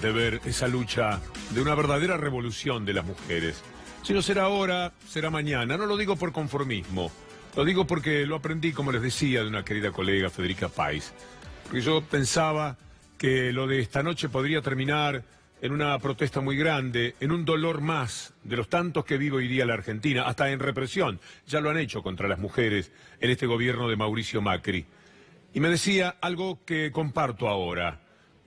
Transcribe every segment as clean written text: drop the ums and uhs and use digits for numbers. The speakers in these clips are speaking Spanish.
De ver esa lucha de una verdadera revolución de las mujeres. Si no será ahora, será mañana. No lo digo por conformismo, lo digo porque lo aprendí, como les decía, de una querida colega, Federica País. Porque yo pensaba que lo de esta noche podría terminar en una protesta muy grande, en un dolor más de los tantos que vive hoy día la Argentina, hasta en represión. Ya lo han hecho contra las mujeres en este gobierno de Mauricio Macri. Y me decía algo que comparto ahora,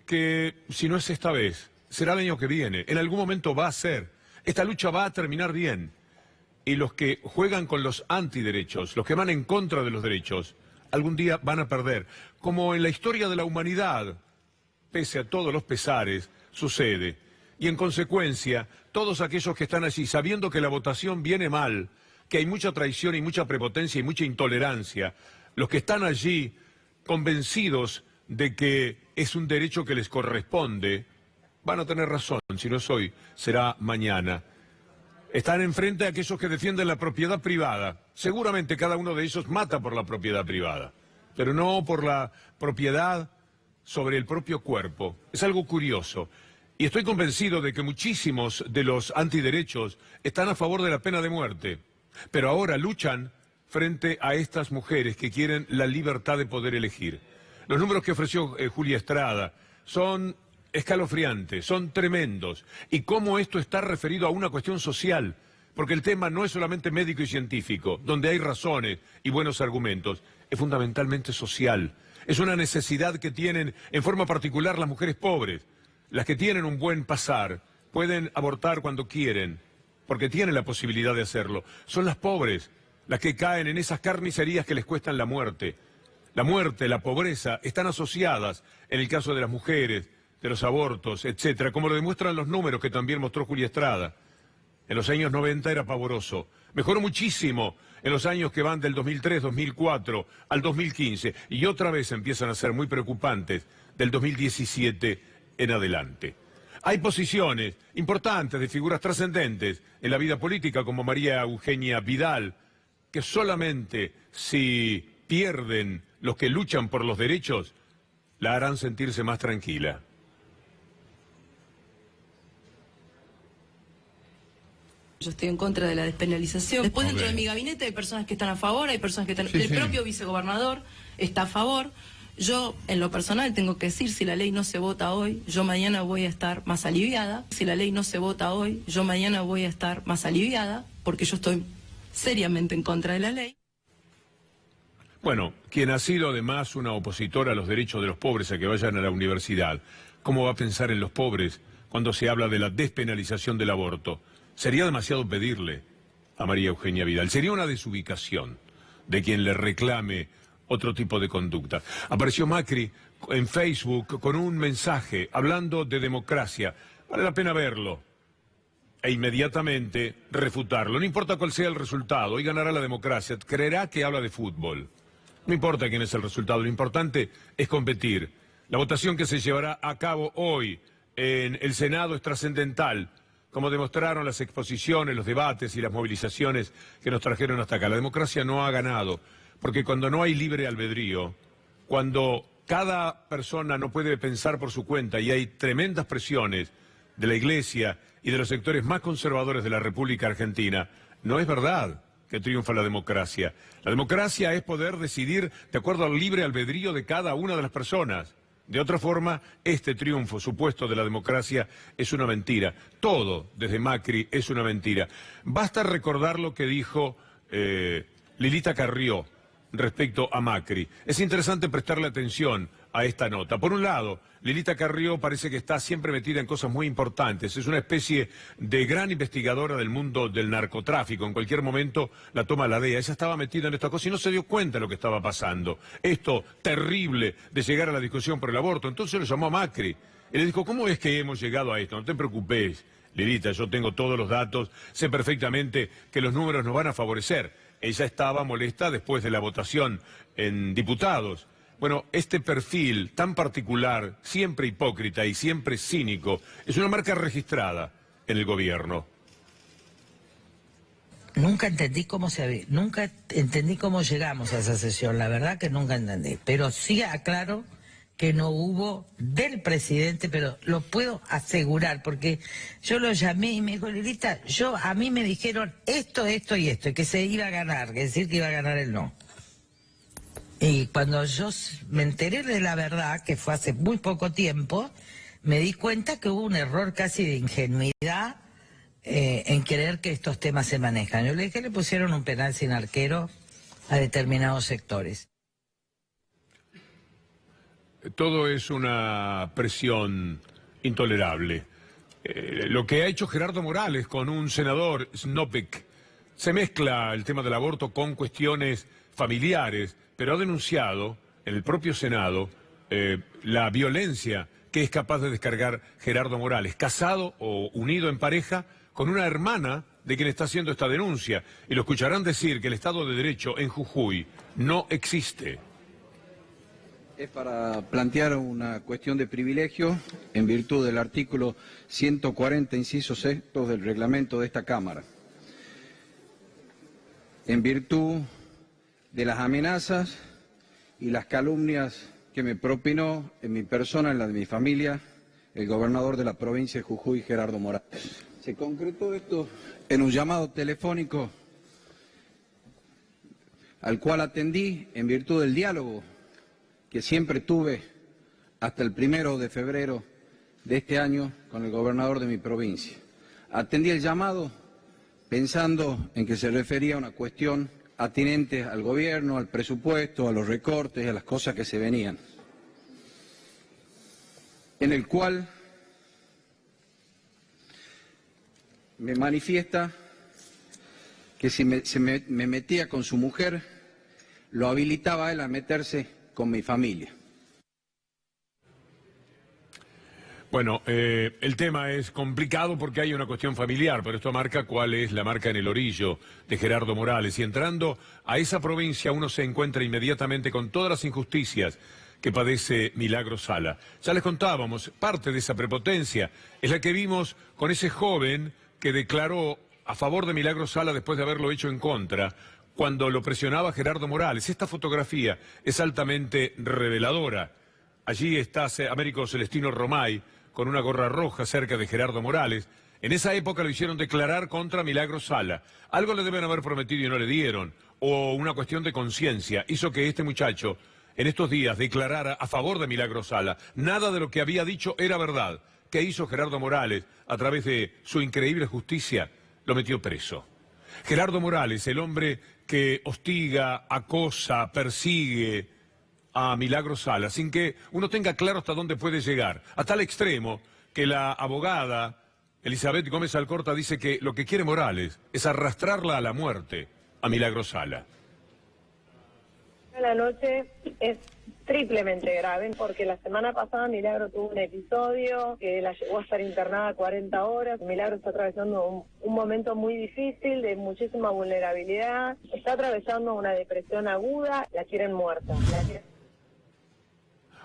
que si no es esta vez, será el año que viene, en algún momento va a ser. Esta lucha va a terminar bien. Y los que juegan con los antiderechos, los que van en contra de los derechos, algún día van a perder. Como en la historia de la humanidad, pese a todos los pesares, sucede. Y en consecuencia, todos aquellos que están allí, sabiendo que la votación viene mal, que hay mucha traición y mucha prepotencia y mucha intolerancia, los que están allí convencidos de que es un derecho que les corresponde, van a tener razón. Si no es hoy, será mañana. Están enfrente a aquellos que defienden la propiedad privada. Seguramente cada uno de ellos mata por la propiedad privada, pero no por la propiedad sobre el propio cuerpo. Es algo curioso. Y estoy convencido de que muchísimos de los antiderechos están a favor de la pena de muerte, pero ahora luchan frente a estas mujeres que quieren la libertad de poder elegir. Los números que ofreció Julia Estrada son escalofriantes, son tremendos. Y cómo esto está referido a una cuestión social, porque el tema no es solamente médico y científico, donde hay razones y buenos argumentos, es fundamentalmente social. Es una necesidad que tienen en forma particular las mujeres pobres. Las que tienen un buen pasar pueden abortar cuando quieren, porque tienen la posibilidad de hacerlo. Son las pobres las que caen en esas carnicerías que les cuestan la muerte. La muerte, la pobreza, están asociadas en el caso de las mujeres, de los abortos, etcétera, como lo demuestran los números que también mostró Julia Estrada. En los años 90 era pavoroso. Mejoró muchísimo en los años que van del 2003, 2004 al 2015. Y otra vez empiezan a ser muy preocupantes del 2017 en adelante. Hay posiciones importantes de figuras trascendentes en la vida política, como María Eugenia Vidal, que solamente si pierden los que luchan por los derechos, la harán sentirse más tranquila. Yo estoy en contra de la despenalización. Después dentro de mi gabinete hay personas que están a favor, hay personas que están... el propio vicegobernador está a favor. Yo, en lo personal, tengo que decir, si la ley no se vota hoy, yo mañana voy a estar más aliviada. Si la ley no se vota hoy, yo mañana voy a estar más aliviada, porque yo estoy seriamente en contra de la ley. Bueno, quien ha sido además una opositora a los derechos de los pobres a que vayan a la universidad, ¿cómo va a pensar en los pobres cuando se habla de la despenalización del aborto? Sería demasiado pedirle a María Eugenia Vidal. Sería una desubicación de quien le reclame otro tipo de conducta. Apareció Macri en Facebook con un mensaje hablando de democracia. Vale la pena verlo e inmediatamente refutarlo. No importa cuál sea el resultado, hoy ganará la democracia. Creerá que habla de fútbol. No importa quién es el resultado, lo importante es competir. La votación que se llevará a cabo hoy en el Senado es trascendental, como demostraron las exposiciones, los debates y las movilizaciones que nos trajeron hasta acá. La democracia no ha ganado, porque cuando no hay libre albedrío, cuando cada persona no puede pensar por su cuenta y hay tremendas presiones de la Iglesia y de los sectores más conservadores de la República Argentina, no es verdad que triunfa la democracia. La democracia es poder decidir de acuerdo al libre albedrío de cada una de las personas. De otra forma, este triunfo supuesto de la democracia es una mentira. Todo, desde Macri, es una mentira. Basta recordar lo que dijo Lilita Carrió respecto a Macri. Es interesante prestarle atención a esta nota. Por un lado, Lilita Carrió parece que está siempre metida en cosas muy importantes. Es una especie de gran investigadora del mundo del narcotráfico. En cualquier momento la toma la DEA. Ella estaba metida en esta cosa y no se dio cuenta de lo que estaba pasando. Esto terrible de llegar a la discusión por el aborto. Entonces lo llamó a Macri y le dijo, ¿cómo es que hemos llegado a esto? No te preocupes, Lilita, yo tengo todos los datos, sé perfectamente que los números nos van a favorecer. Ella estaba molesta después de la votación en diputados. Bueno, este perfil tan particular, siempre hipócrita y siempre cínico, es una marca registrada en el gobierno. Nunca entendí nunca entendí cómo llegamos a esa sesión, la verdad que nunca entendí. Pero sí aclaro que no hubo del presidente, pero lo puedo asegurar, porque yo lo llamé y me dijo, Lilita, a mí me dijeron esto, esto y esto, y que se iba a ganar, que decir que iba a ganar el no. Y cuando yo me enteré de la verdad, que fue hace muy poco tiempo, me di cuenta que hubo un error casi de ingenuidad en querer que estos temas se manejan. Yo le dije que le pusieron un penal sin arquero a determinados sectores. Todo es una presión intolerable. Lo que ha hecho Gerardo Morales con un senador, Snopek, se mezcla el tema del aborto con cuestiones familiares, pero ha denunciado en el propio Senado la violencia que es capaz de descargar Gerardo Morales, casado o unido en pareja con una hermana de quien está haciendo esta denuncia. Y lo escucharán decir que el Estado de Derecho en Jujuy no existe. Es para plantear una cuestión de privilegio en virtud del artículo 140, inciso sexto del reglamento de esta Cámara. En virtud de las amenazas y las calumnias que me propinó en mi persona, en la de mi familia, el gobernador de la provincia de Jujuy, Gerardo Morales. Se concretó esto en un llamado telefónico al cual atendí en virtud del diálogo que siempre tuve hasta el 1 de febrero de este año con el gobernador de mi provincia. Atendí el llamado pensando en que se refería a una cuestión atinente al gobierno, al presupuesto, a los recortes, a las cosas que se venían, en el cual me manifiesta que si me metía con su mujer, lo habilitaba a él a meterse con mi familia. Bueno, el tema es complicado porque hay una cuestión familiar, pero esto marca cuál es la marca en el orillo de Gerardo Morales. Y entrando a esa provincia uno se encuentra inmediatamente con todas las injusticias que padece Milagro Sala. Ya les contábamos, parte de esa prepotencia es la que vimos con ese joven que declaró a favor de Milagro Sala después de haberlo hecho en contra, cuando lo presionaba Gerardo Morales. Esta fotografía es altamente reveladora. Allí está Américo Celestino Romay con una gorra roja cerca de Gerardo Morales. En esa época lo hicieron declarar contra Milagro Sala. Algo le deben haber prometido y no le dieron, o una cuestión de conciencia hizo que este muchacho en estos días declarara a favor de Milagro Sala. Nada de lo que había dicho era verdad. ¿Qué hizo Gerardo Morales a través de su increíble justicia? Lo metió preso. Gerardo Morales, el hombre que hostiga, acosa, persigue a Milagro Sala, sin que uno tenga claro hasta dónde puede llegar, a tal extremo que la abogada Elizabeth Gómez Alcorta dice que lo que quiere Morales es arrastrarla a la muerte a Milagro Sala. La noche es triplemente grave porque la semana pasada Milagro tuvo un episodio que la llevó a estar internada 40 horas. Milagro está atravesando un momento muy difícil, de muchísima vulnerabilidad, está atravesando una depresión aguda, la quieren muerta.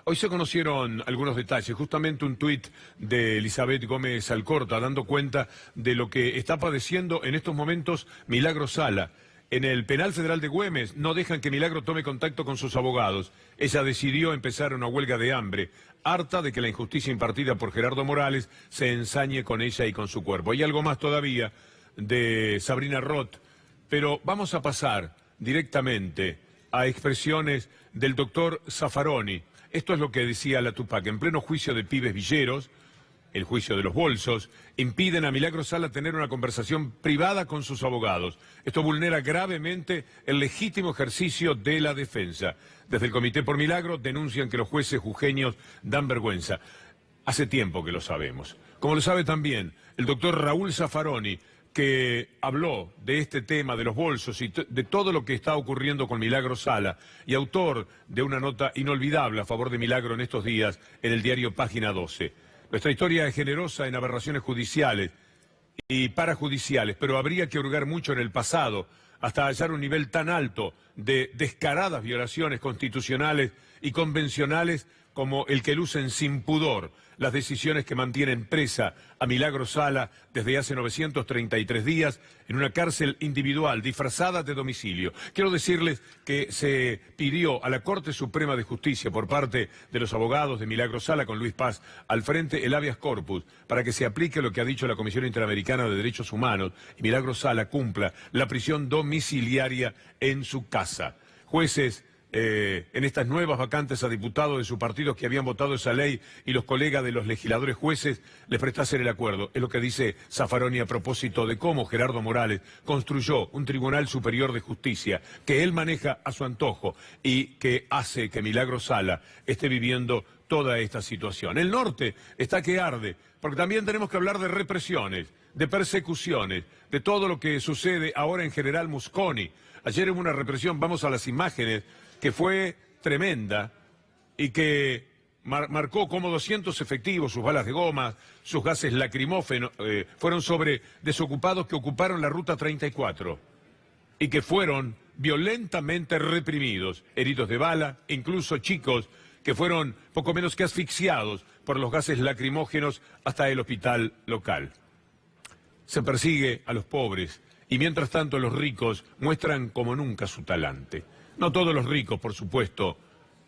Hoy se conocieron algunos detalles, justamente un tuit de Elizabeth Gómez Alcorta dando cuenta de lo que está padeciendo en estos momentos Milagro Sala. En el Penal Federal de Güemes no dejan que Milagro tome contacto con sus abogados. Ella decidió empezar una huelga de hambre, harta de que la injusticia impartida por Gerardo Morales se ensañe con ella y con su cuerpo. Hay algo más todavía de Sabrina Roth, pero vamos a pasar directamente a expresiones del doctor Zaffaroni. Esto es lo que decía la Tupac. En pleno juicio de pibes villeros, el juicio de los bolsos, impiden a Milagro Sala tener una conversación privada con sus abogados. Esto vulnera gravemente el legítimo ejercicio de la defensa. Desde el Comité por Milagro denuncian que los jueces jujeños dan vergüenza. Hace tiempo que lo sabemos. Como lo sabe también el doctor Raúl Zaffaroni, que habló de este tema de los bolsos y de todo lo que está ocurriendo con Milagro Sala, y autor de una nota inolvidable a favor de Milagro en estos días en el diario Página 12. Nuestra historia es generosa en aberraciones judiciales y parajudiciales, pero habría que hurgar mucho en el pasado hasta hallar un nivel tan alto de descaradas violaciones constitucionales y convencionales como el que lucen sin pudor las decisiones que mantienen presa a Milagro Sala desde hace 933 días en una cárcel individual disfrazada de domicilio. Quiero decirles que se pidió a la Corte Suprema de Justicia por parte de los abogados de Milagro Sala, con Luis Paz al frente, el habeas corpus, para que se aplique lo que ha dicho la Comisión Interamericana de Derechos Humanos y Milagro Sala cumpla la prisión domiciliaria en su casa. Jueces, en estas nuevas vacantes a diputados de su partido que habían votado esa ley y los colegas de los legisladores jueces les prestasen el acuerdo. Es lo que dice Zaffaroni a propósito de cómo Gerardo Morales construyó un Tribunal Superior de Justicia que él maneja a su antojo y que hace que Milagro Sala esté viviendo toda esta situación. El norte está que arde, porque también tenemos que hablar de represiones, de persecuciones, de todo lo que sucede ahora en General Mosconi. Ayer hubo una represión, vamos a las imágenes, que fue tremenda y que marcó como 200 efectivos, sus balas de goma, sus gases lacrimógenos, fueron sobre desocupados que ocuparon la Ruta 34 y que fueron violentamente reprimidos, heridos de bala, incluso chicos que fueron poco menos que asfixiados por los gases lacrimógenos hasta el hospital local. Se persigue a los pobres y mientras tanto los ricos muestran como nunca su talante. No todos los ricos, por supuesto,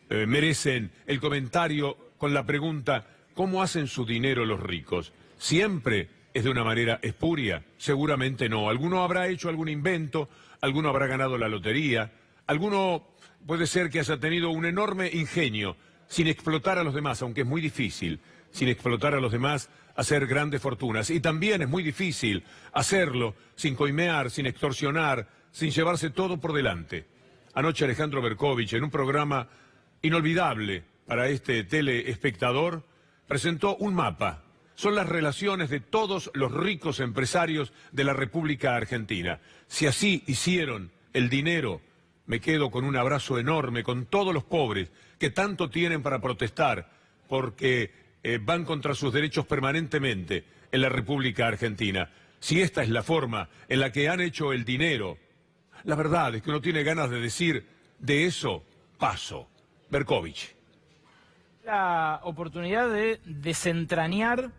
merecen el comentario con la pregunta ¿cómo hacen su dinero los ricos? ¿Siempre es de una manera espuria? Seguramente no. Alguno habrá hecho algún invento, alguno habrá ganado la lotería, alguno puede ser que haya tenido un enorme ingenio sin explotar a los demás, aunque es muy difícil, sin explotar a los demás, hacer grandes fortunas. Y también es muy difícil hacerlo sin coimear, sin extorsionar, sin llevarse todo por delante. Anoche Alejandro Berkovich, en un programa inolvidable para este teleespectador, presentó un mapa. Son las relaciones de todos los ricos empresarios de la República Argentina. Si así hicieron el dinero, me quedo con un abrazo enorme con todos los pobres que tanto tienen para protestar porque van contra sus derechos permanentemente en la República Argentina. Si esta es la forma en la que han hecho el dinero, la verdad es que uno tiene ganas de decir, de eso paso. Berkovich. La oportunidad de desentrañar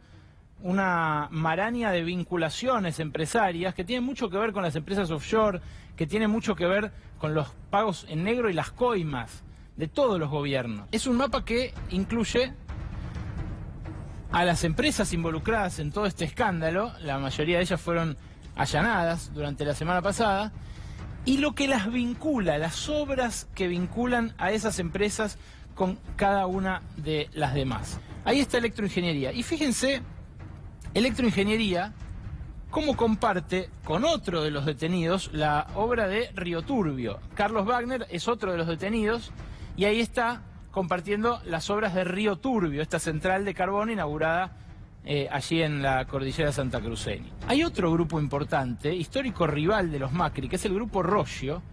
una maraña de vinculaciones empresarias que tienen mucho que ver con las empresas offshore, que tienen mucho que ver con los pagos en negro y las coimas de todos los gobiernos. Es un mapa que incluye a las empresas involucradas en todo este escándalo, la mayoría de ellas fueron allanadas durante la semana pasada, y lo que las vincula, las obras que vinculan a esas empresas con cada una de las demás. Ahí está Electroingeniería. Y fíjense, Electroingeniería, cómo comparte con otro de los detenidos la obra de Río Turbio. Carlos Wagner es otro de los detenidos y ahí está compartiendo las obras de Río Turbio, esta central de carbón inaugurada allí en la cordillera santacruceña. Hay otro grupo importante, histórico rival de los Macri, que es el grupo Roggio,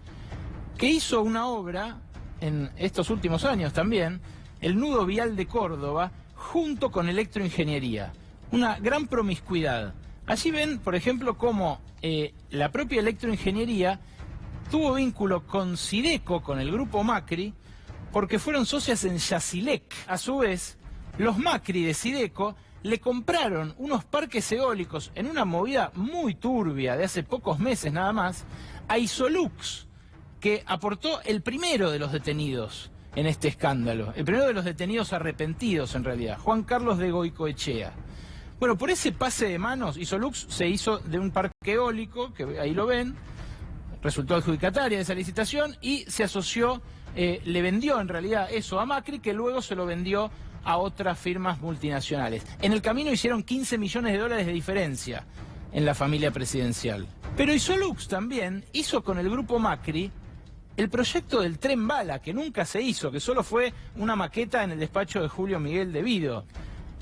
que hizo una obra en estos últimos años también, el nudo vial de Córdoba, junto con Electroingeniería. Una gran promiscuidad. Allí ven, por ejemplo, cómo la propia Electroingeniería tuvo vínculo con Sideco, con el grupo Macri, porque fueron socias en Yacilec. A su vez, los Macri de Sideco le compraron unos parques eólicos en una movida muy turbia de hace pocos meses nada más a Isolux, que aportó el primero de los detenidos en este escándalo, el primero de los detenidos arrepentidos en realidad, Juan Carlos de Goicoechea. Bueno, por ese pase de manos, Isolux se hizo de un parque eólico, que ahí lo ven, resultó adjudicataria de esa licitación y se asoció, le vendió en realidad eso a Macri, que luego se lo vendió a otras firmas multinacionales. En el camino hicieron 15 millones de dólares de diferencia en la familia presidencial. Pero Isolux también hizo con el grupo Macri el proyecto del Tren Bala, que nunca se hizo, que solo fue una maqueta en el despacho de Julio Miguel de Vido.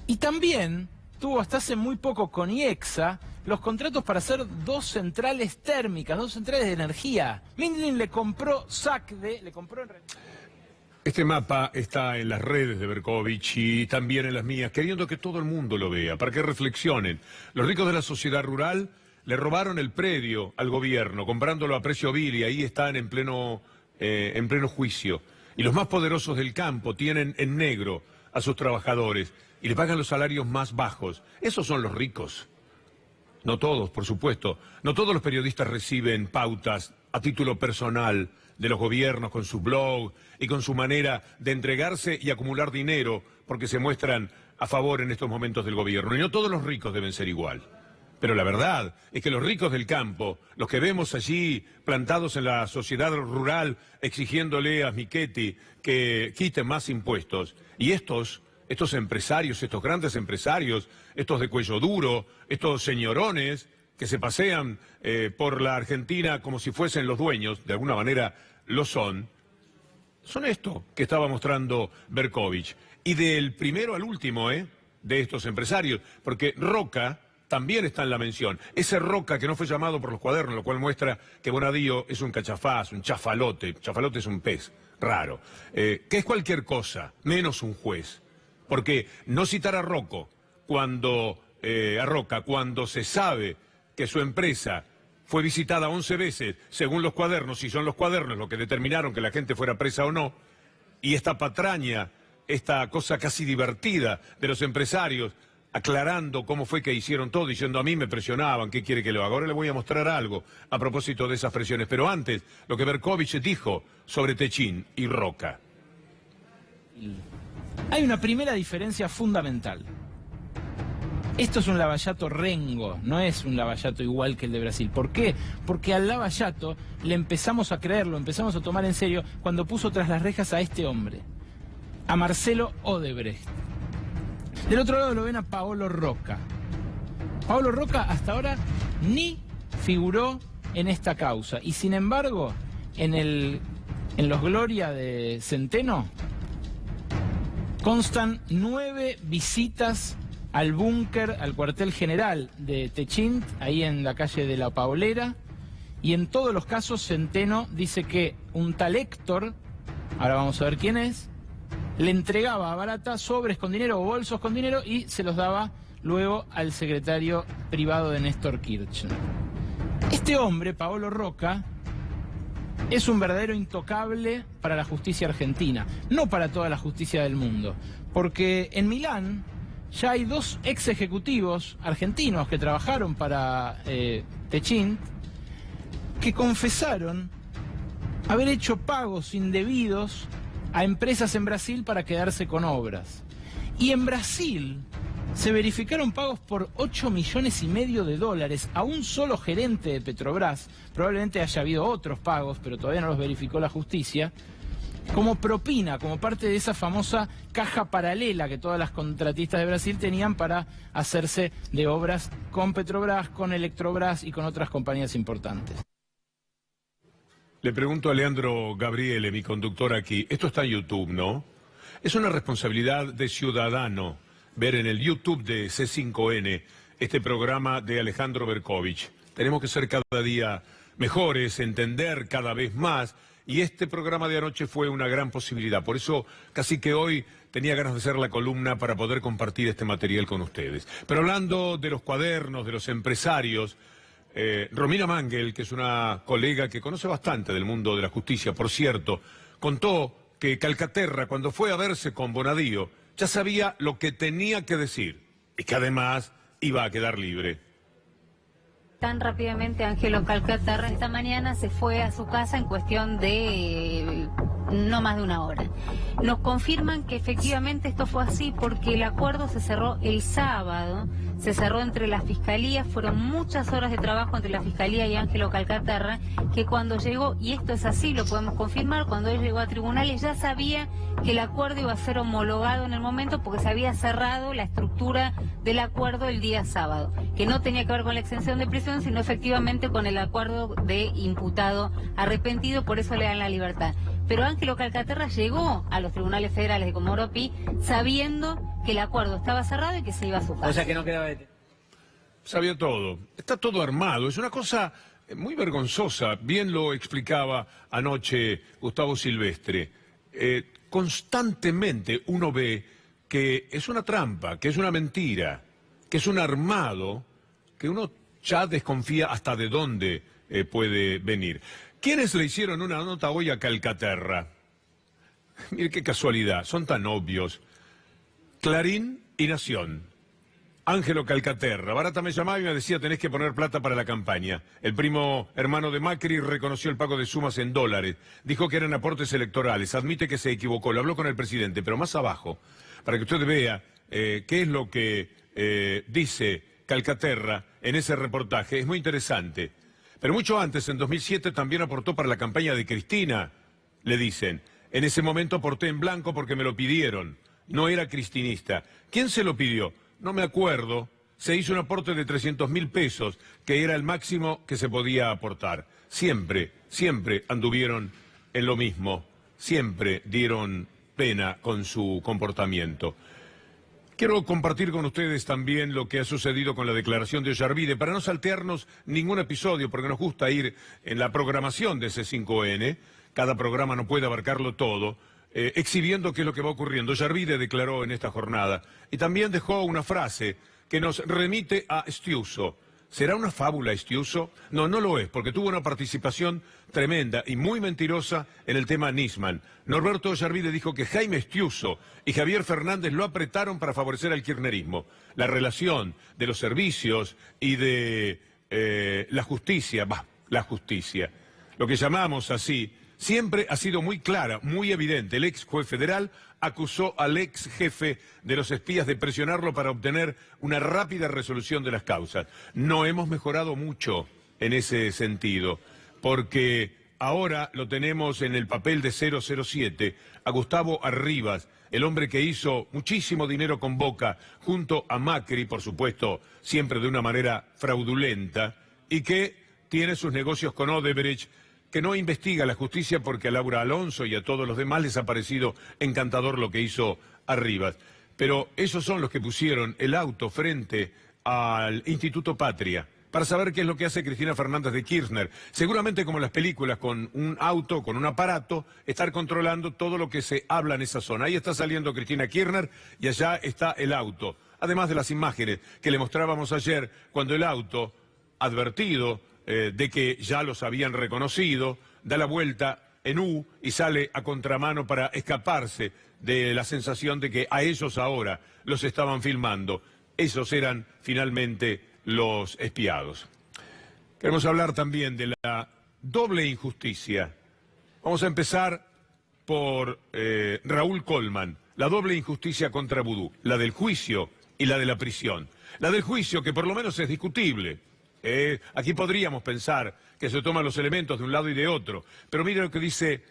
Y también tuvo hasta hace muy poco con IEXA los contratos para hacer 2 centrales térmicas, 2 centrales de energía. Mindlin le compró SACDE, le compró en realidad... Este mapa está en las redes de Berkovich y también en las mías, queriendo que todo el mundo lo vea, para que reflexionen. Los ricos de la sociedad rural le robaron el predio al gobierno, comprándolo a precio vil, y ahí están en pleno juicio. Y los más poderosos del campo tienen en negro a sus trabajadores. y le pagan los salarios más bajos. Esos son los ricos. No todos, por supuesto. No todos los periodistas reciben pautas a título personal de los gobiernos con su blog y con su manera de entregarse y acumular dinero porque se muestran a favor en estos momentos del gobierno. Y no todos los ricos deben ser igual. Pero la verdad es que los ricos del campo, los que vemos allí plantados en la sociedad rural exigiéndole a Michetti que quiten más impuestos, y estos empresarios, estos grandes empresarios, estos de cuello duro, estos señorones que se pasean por la Argentina como si fuesen los dueños, de alguna manera lo son esto que estaba mostrando Berkovich. Y del primero al último, de estos empresarios, porque Roca también está en la mención. Ese Roca que no fue llamado por los cuadernos, lo cual muestra que Bonadío es un cachafaz, un chafalote. Chafalote es un pez raro, que es cualquier cosa, menos un juez. Porque no citar a Roca cuando se sabe que su empresa fue visitada 11 veces, según los cuadernos, y son los cuadernos los que determinaron que la gente fuera presa o no, y esta patraña, esta cosa casi divertida de los empresarios, aclarando cómo fue que hicieron todo, diciendo a mí me presionaban, ¿qué quiere que lo haga? Ahora le voy a mostrar algo a propósito de esas presiones. Pero antes, lo que Berkovich dijo sobre Techín y Roca. Hay una primera diferencia fundamental. Esto es un Lava-Jato rengo, no es un Lava-Jato igual que el de Brasil. ¿Por qué? Porque al Lava-Jato le empezamos a creer, lo empezamos a tomar en serio cuando puso tras las rejas a este hombre, a Marcelo Odebrecht. Del otro lado lo ven a Paolo Rocca. Paolo Rocca hasta ahora ni figuró en esta causa. Y sin embargo, en los Gloria de Centeno, constan 9 visitas al búnker, al cuartel general de Techint, ahí en la calle de La Paolera. Y en todos los casos Centeno dice que un tal Héctor, ahora vamos a ver quién es, le entregaba a Barata sobres con dinero o bolsos con dinero y se los daba luego al secretario privado de Néstor Kirchner. Este hombre, Paolo Rocca, es un verdadero intocable para la justicia argentina, no para toda la justicia del mundo, porque en Milán ya hay 2 ex ejecutivos argentinos que trabajaron para Techint que confesaron haber hecho pagos indebidos a empresas en Brasil para quedarse con obras. Y en Brasil se verificaron pagos por $8,5 millones a un solo gerente de Petrobras. Probablemente haya habido otros pagos, pero todavía no los verificó la justicia, como propina, como parte de esa famosa caja paralela que todas las contratistas de Brasil tenían para hacerse de obras con Petrobras, con Electrobras y con otras compañías importantes. Le pregunto a Leandro Gabriele, mi conductor aquí, esto está en YouTube, ¿no? Es una responsabilidad de ciudadano ver en el YouTube de C5N este programa de Alejandro Berkovich. Tenemos que ser cada día mejores, entender cada vez más, y este programa de anoche fue una gran posibilidad. Por eso casi que hoy tenía ganas de hacer la columna para poder compartir este material con ustedes. Pero hablando de los cuadernos, de los empresarios, Romina Mangel, que es una colega que conoce bastante del mundo de la justicia, por cierto, contó que Calcaterra, cuando fue a verse con Bonadío, ya sabía lo que tenía que decir y que además iba a quedar libre. Tan rápidamente Ángelo Calcaterra esta mañana se fue a su casa en cuestión de no más de una hora. Nos confirman que efectivamente esto fue así porque el acuerdo se cerró el sábado, se cerró entre las fiscalías, fueron muchas horas de trabajo entre la fiscalía y Ángelo Calcaterra, que cuando llegó, y esto es así, lo podemos confirmar, cuando él llegó a tribunales ya sabía que el acuerdo iba a ser homologado en el momento porque se había cerrado la estructura del acuerdo el día sábado, que no tenía que ver con la exención de prisión, sino efectivamente con el acuerdo de imputado arrepentido, por eso le dan la libertad. Pero Ángelo Calcaterra llegó a los tribunales federales de Comodoro Pi sabiendo que el acuerdo estaba cerrado y que se iba a su casa. O sea que no quedaba de... Sabía todo, está todo armado, es una cosa muy vergonzosa, bien lo explicaba anoche Gustavo Silvestre. Constantemente uno ve que es una trampa, que es una mentira, que es un armado, que uno ya desconfía hasta de dónde puede venir. ¿Quiénes le hicieron una nota hoy a Calcaterra? Mire qué casualidad, son tan obvios. Clarín y Nación. Ángelo Calcaterra. Barata me llamaba y me decía: tenés que poner plata para la campaña. El primo hermano de Macri reconoció el pago de sumas en dólares. Dijo que eran aportes electorales. Admite que se equivocó. Lo habló con el presidente. Pero más abajo, para que usted vea qué es lo que dice Calcaterra en ese reportaje, es muy interesante. Pero mucho antes, en 2007, también aportó para la campaña de Cristina, le dicen. En ese momento aporté en blanco porque me lo pidieron. No era cristinista. ¿Quién se lo pidió? No me acuerdo. Se hizo un aporte de 300.000 pesos, que era el máximo que se podía aportar. Siempre, siempre anduvieron en lo mismo. Siempre dieron pena con su comportamiento. Quiero compartir con ustedes también lo que ha sucedido con la declaración de Ollarvide, para no saltearnos ningún episodio, porque nos gusta ir en la programación de C5N. Cada programa no puede abarcarlo todo. Exhibiendo qué es lo que va ocurriendo. Ollarvide declaró en esta jornada y también dejó una frase que nos remite a Estiuso. ¿Será una fábula Estiuso? No, no lo es, porque tuvo una participación tremenda y muy mentirosa en el tema Nisman. Norberto Ollarvide dijo que Jaime Estiuso y Javier Fernández lo apretaron para favorecer al kirchnerismo. La relación de los servicios y de la justicia, lo que llamamos así, siempre ha sido muy clara, muy evidente. El ex juez federal acusó al ex jefe de los espías de presionarlo para obtener una rápida resolución de las causas. No hemos mejorado mucho en ese sentido, porque ahora lo tenemos en el papel de 007, a Gustavo Arribas, el hombre que hizo muchísimo dinero con Boca, junto a Macri, por supuesto, siempre de una manera fraudulenta, y que tiene sus negocios con Odebrecht, que no investiga la justicia porque a Laura Alonso y a todos los demás les ha parecido encantador lo que hizo Arribas. Pero esos son los que pusieron el auto frente al Instituto Patria para saber qué es lo que hace Cristina Fernández de Kirchner. Seguramente, como en las películas, con un auto, con un aparato, estar controlando todo lo que se habla en esa zona. Ahí está saliendo Cristina Kirchner y allá está el auto. Además de las imágenes que le mostrábamos ayer, cuando el auto, advertido de que ya los habían reconocido, da la vuelta en U y sale a contramano para escaparse de la sensación de que a ellos ahora los estaban filmando. Esos eran finalmente los espiados. Queremos hablar también de la doble injusticia. Vamos a empezar por Raúl Colman, la doble injusticia contra Vudú, la del juicio y la de la prisión. La del juicio, que por lo menos es discutible. Aquí podríamos pensar que se toman los elementos de un lado y de otro, pero mire lo que dice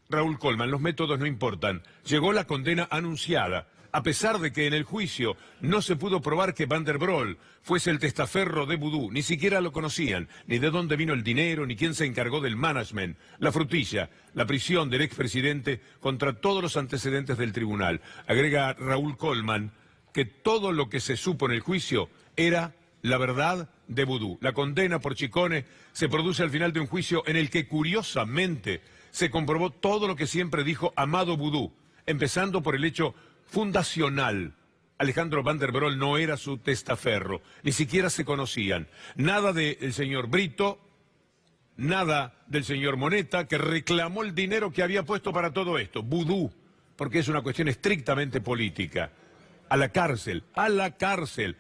Raúl Colman: los métodos no importan. Llegó la condena anunciada, a pesar de que en el juicio no se pudo probar que Van der Broel fuese el testaferro de Vudú. Ni siquiera lo conocían, ni de dónde vino el dinero, ni quién se encargó del management. La frutilla, la prisión del expresidente contra todos los antecedentes del tribunal. Agrega Raúl Colman que todo lo que se supo en el juicio era la verdad de Vudú. La condena por Chicone se produce al final de un juicio en el que, curiosamente, se comprobó todo lo que siempre dijo Amado Vudú, empezando por el hecho fundacional. Alejandro Van der Broel no era su testaferro, ni siquiera se conocían. Nada del señor Brito, nada del señor Moneta, que reclamó el dinero que había puesto para todo esto. Vudú, porque es una cuestión estrictamente política. A la cárcel, a la cárcel.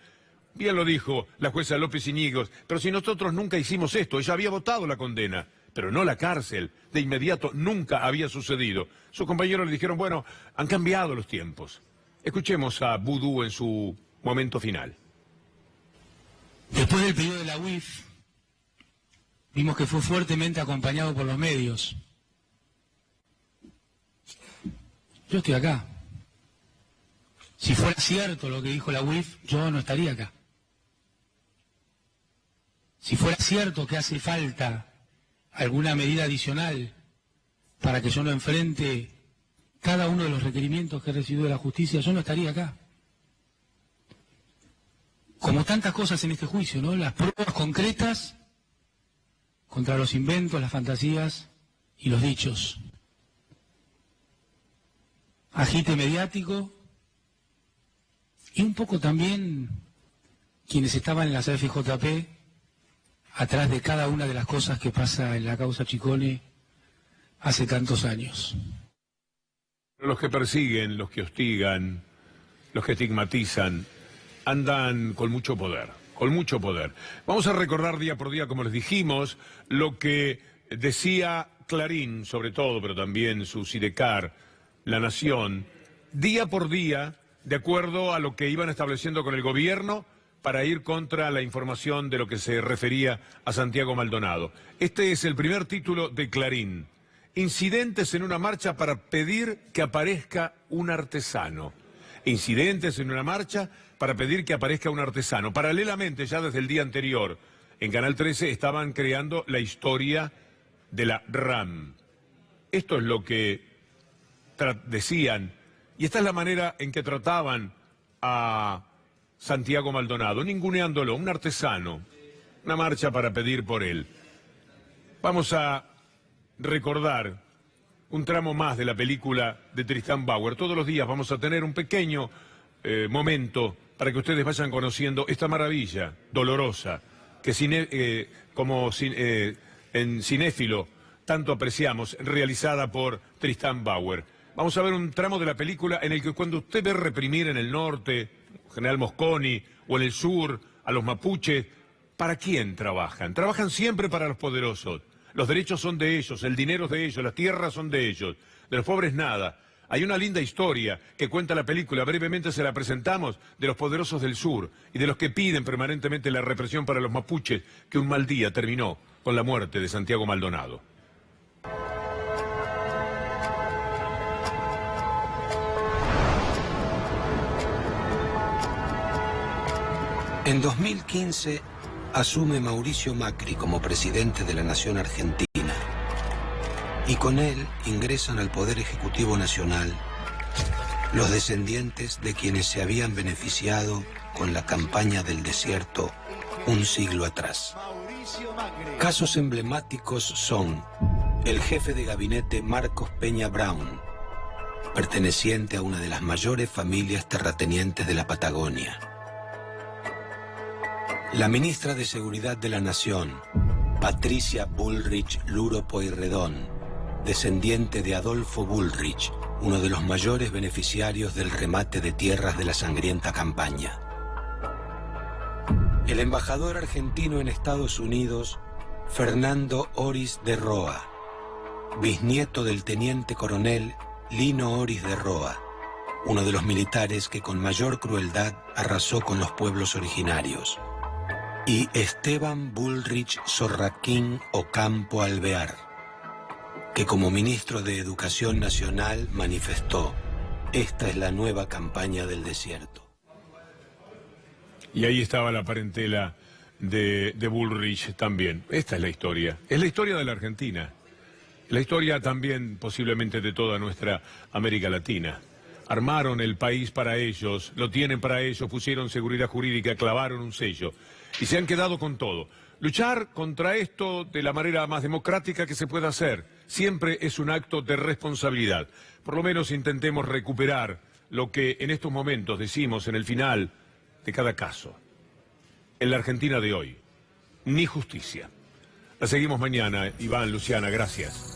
Bien lo dijo la jueza López Iñigos, pero si nosotros nunca hicimos esto, ella había votado la condena, pero no la cárcel. De inmediato nunca había sucedido. Sus compañeros le dijeron, bueno, han cambiado los tiempos. Escuchemos a Vudú en su momento final. Después del periodo de la UIF, vimos que fue fuertemente acompañado por los medios. Yo estoy acá. Si fuera cierto lo que dijo la UIF, yo no estaría acá. Si fuera cierto que hace falta alguna medida adicional para que yo no enfrente cada uno de los requerimientos que he recibido de la justicia, yo no estaría acá. Como tantas cosas en este juicio, ¿no? Las pruebas concretas contra los inventos, las fantasías y los dichos. Agite mediático y un poco también quienes estaban en la CFJP atrás de cada una de las cosas que pasa en la causa Chicone hace tantos años. Los que persiguen, los que hostigan, los que estigmatizan, andan con mucho poder, con mucho poder. Vamos a recordar día por día, como les dijimos, lo que decía Clarín, sobre todo, pero también su Sidecar, La Nación, día por día, de acuerdo a lo que iban estableciendo con el gobierno para ir contra la información de lo que se refería a Santiago Maldonado. Este es el primer título de Clarín. Incidentes en una marcha para pedir que aparezca un artesano. Incidentes en una marcha para pedir que aparezca un artesano. Paralelamente, ya desde el día anterior, en Canal 13 estaban creando la historia de la RAM. Esto es lo que decían, y esta es la manera en que trataban a Santiago Maldonado, ninguneándolo, un artesano, una marcha para pedir por él. Vamos a recordar un tramo más de la película de Tristan Bauer. Todos los días vamos a tener un pequeño momento para que ustedes vayan conociendo esta maravilla dolorosa que en cinéfilo tanto apreciamos, realizada por Tristan Bauer. Vamos a ver un tramo de la película en el que cuando usted ve reprimir en el norte, General Mosconi, o en el sur, a los mapuches, ¿para quién trabajan? Trabajan siempre para los poderosos. Los derechos son de ellos, el dinero es de ellos, las tierras son de ellos, de los pobres nada. Hay una linda historia que cuenta la película, brevemente se la presentamos, de los poderosos del sur y de los que piden permanentemente la represión para los mapuches, que un mal día terminó con la muerte de Santiago Maldonado. En 2015 asume Mauricio Macri como presidente de la Nación Argentina y con él ingresan al Poder Ejecutivo Nacional los descendientes de quienes se habían beneficiado con la campaña del desierto un siglo atrás. Casos emblemáticos son el jefe de gabinete Marcos Peña Brown, perteneciente a una de las mayores familias terratenientes de la Patagonia. La ministra de Seguridad de la Nación, Patricia Bullrich Luro Pueyrredón, descendiente de Adolfo Bullrich, uno de los mayores beneficiarios del remate de tierras de la sangrienta campaña. El embajador argentino en Estados Unidos, Fernando Oris de Roa, bisnieto del teniente coronel Lino Oris de Roa, uno de los militares que con mayor crueldad arrasó con los pueblos originarios. Y Esteban Bullrich Zorraquín Ocampo Alvear, que como ministro de Educación Nacional manifestó: esta es la nueva campaña del desierto. Y ahí estaba la parentela de Bullrich también. Esta es la historia de la Argentina, la historia también posiblemente de toda nuestra América Latina. Armaron el país para ellos, lo tienen para ellos, pusieron seguridad jurídica, clavaron un sello y se han quedado con todo. Luchar contra esto de la manera más democrática que se pueda hacer siempre es un acto de responsabilidad. Por lo menos intentemos recuperar lo que en estos momentos decimos en el final de cada caso. En la Argentina de hoy, ni justicia. La seguimos mañana, Iván, Luciana, gracias.